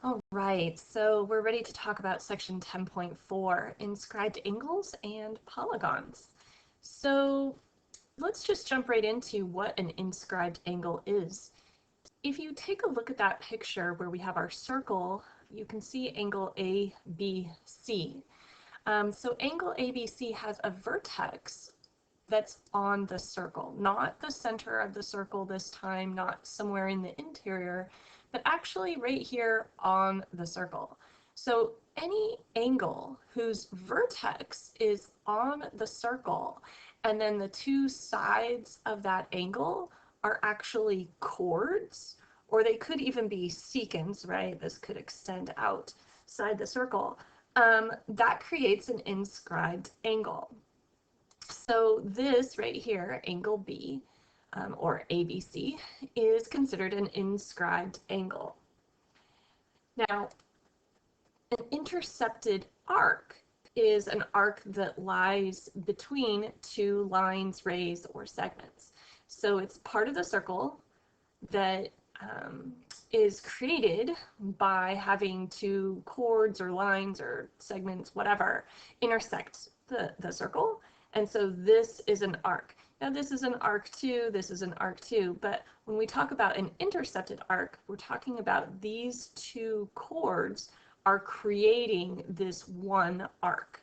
All right, so we're ready to talk about section 10.4, inscribed angles and polygons. So let's just jump right into what an inscribed angle is. If you take a look at that picture where we have our circle, you can see angle ABC. So angle ABC has a vertex that's on the circle, not the center of the circle this time, not somewhere in the interior, but actually right here on the circle. So any angle whose vertex is on the circle and then the two sides of that angle are actually chords, or they could even be secants, right? This could extend outside the circle. That creates an inscribed angle. So this right here, angle B, or ABC, is considered an inscribed angle. Now, an intercepted arc is an arc that lies between two lines, rays, or segments. So it's part of the circle that is created by having two chords or lines or segments, whatever, intersect the circle. And so this is an arc. Now this is an arc too, this is an arc too, but when we talk about an intercepted arc, we're talking about these two chords are creating this one arc.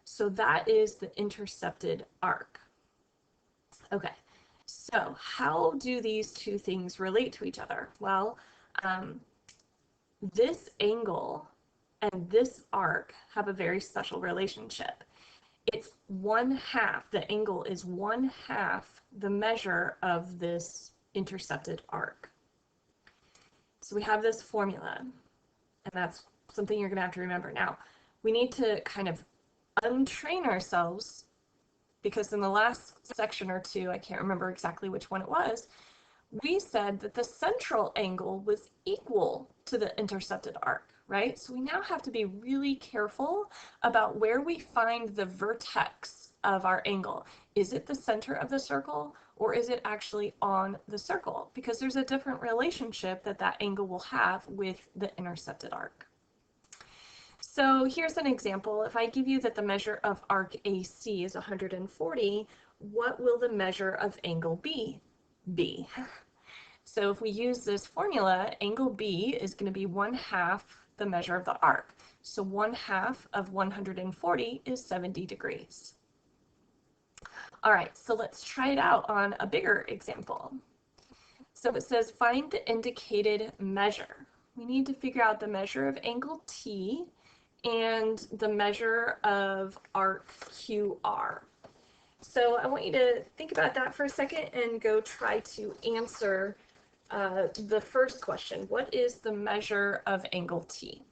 So that is the intercepted arc. Okay, so how do these two things relate to each other? Well, this angle and this arc have a very special relationship. It's 1/2, the angle is 1/2 the measure of this intercepted arc. So we have this formula, and that's something you're going to have to remember. Now, we need to kind of untrain ourselves, because in the last section or two, I can't remember exactly which one it was, we said that the central angle was equal to the intercepted arc, right? So we now have to be really careful about where we find the vertex of our angle. Is it the center of the circle, or is it actually on the circle? Because there's a different relationship that that angle will have with the intercepted arc. So here's an example. If I give you that the measure of arc AC is 140, what will the measure of angle B be? So if we use this formula, angle B is going to be 1/2 the measure of the arc. So 1/2 of 140 is 70 degrees. All right, so let's try it out on a bigger example. So it says find the indicated measure. We need to figure out the measure of angle T and the measure of arc QR. So I want you to think about that for a second and go try to answer the first question. What is the measure of angle T?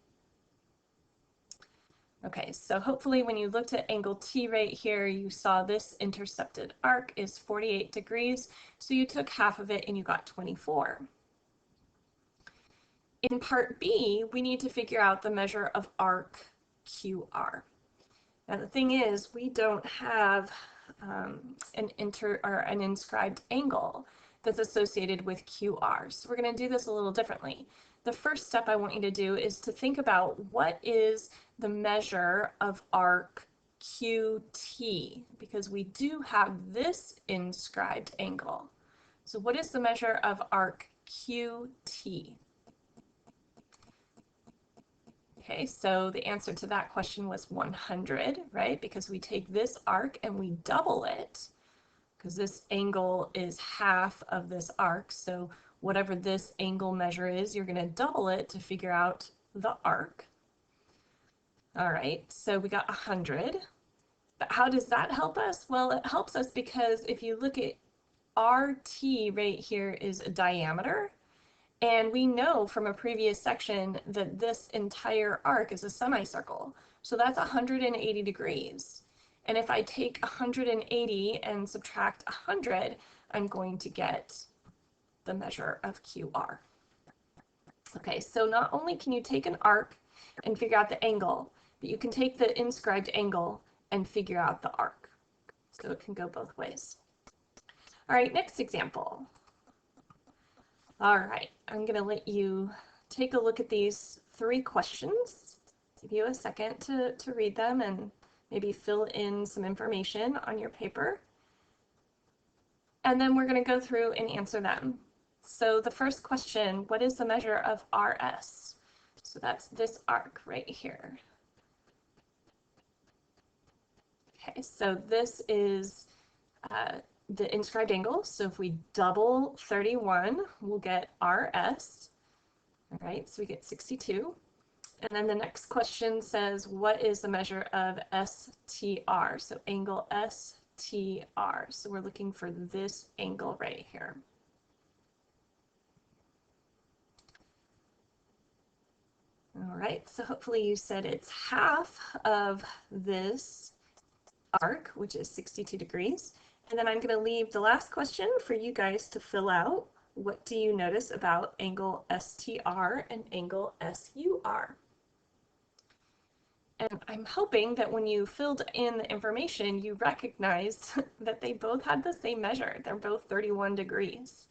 Okay, so hopefully when you looked at angle T right here, you saw this intercepted arc is 48 degrees. So you took half of it and you got 24. In part B, we need to figure out the measure of arc QR. Now the thing is, we don't have an inscribed angle that's associated with QR. So we're going to do this a little differently. The first step I want you to do is to think about what is the measure of arc QT, because we do have this inscribed angle. So what is the measure of arc QT? Okay, so the answer to that question was 100, right? Because we take this arc and we double it, because this angle is half of this arc. So whatever this angle measure is, you're going to double it to figure out the arc. All right, so we got 100. But how does that help us? Well, it helps us because if you look at RT right here is a diameter. And we know from a previous section that this entire arc is a semicircle. So that's 180 degrees. And if I take 180 and subtract 100, I'm going to get the measure of QR. Okay, so not only can you take an arc and figure out the angle, but you can take the inscribed angle and figure out the arc. So it can go both ways. All right, next example. All right, I'm going to let you take a look at these 3 questions. Give you a second to read them and maybe fill in some information on your paper. And then we're going to go through and answer them. So the first question, what is the measure of RS? So that's this arc right here. Okay, so this is the inscribed angle. So if we double 31, we'll get RS. All right, so we get 62. And then the next question says, what is the measure of STR? So angle STR. So we're looking for this angle right here. All right, so hopefully you said it's half of this arc, which is 62 degrees. And then I'm going to leave the last question for you guys to fill out. What do you notice about angle STR and angle SUR? And I'm hoping that when you filled in the information, you recognized that they both had the same measure. They're both 31 degrees.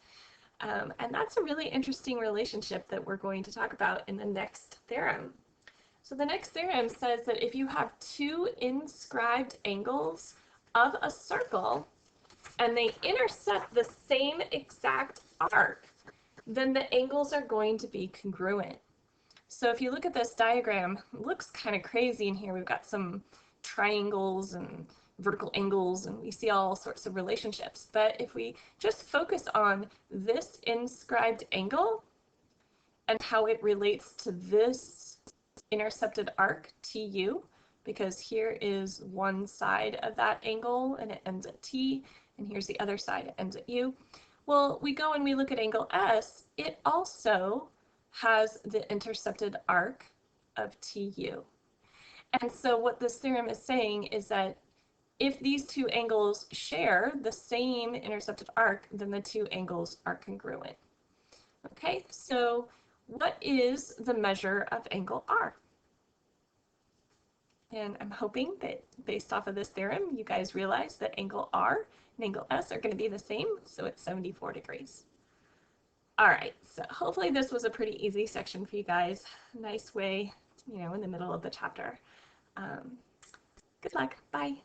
And that's a really interesting relationship that we're going to talk about in the next theorem. So the next theorem says that if you have 2 inscribed angles of a circle and they intersect the same exact arc, then the angles are going to be congruent. So if you look at this diagram, it looks kind of crazy in here. We've got some triangles and vertical angles, and we see all sorts of relationships. But if we just focus on this inscribed angle and how it relates to this intercepted arc, TU, because here is one side of that angle and it ends at T, and here's the other side, it ends at U. Well, we go and we look at angle S, it also has the intercepted arc of TU. And so what this theorem is saying is that if these 2 angles share the same intercepted arc, then the 2 angles are congruent. Okay, so what is the measure of angle R? And I'm hoping that based off of this theorem, you guys realize that angle R and angle S are going to be the same, so it's 74 degrees. All right, so hopefully this was a pretty easy section for you guys. Nice way, in the middle of the chapter. Good luck. Bye.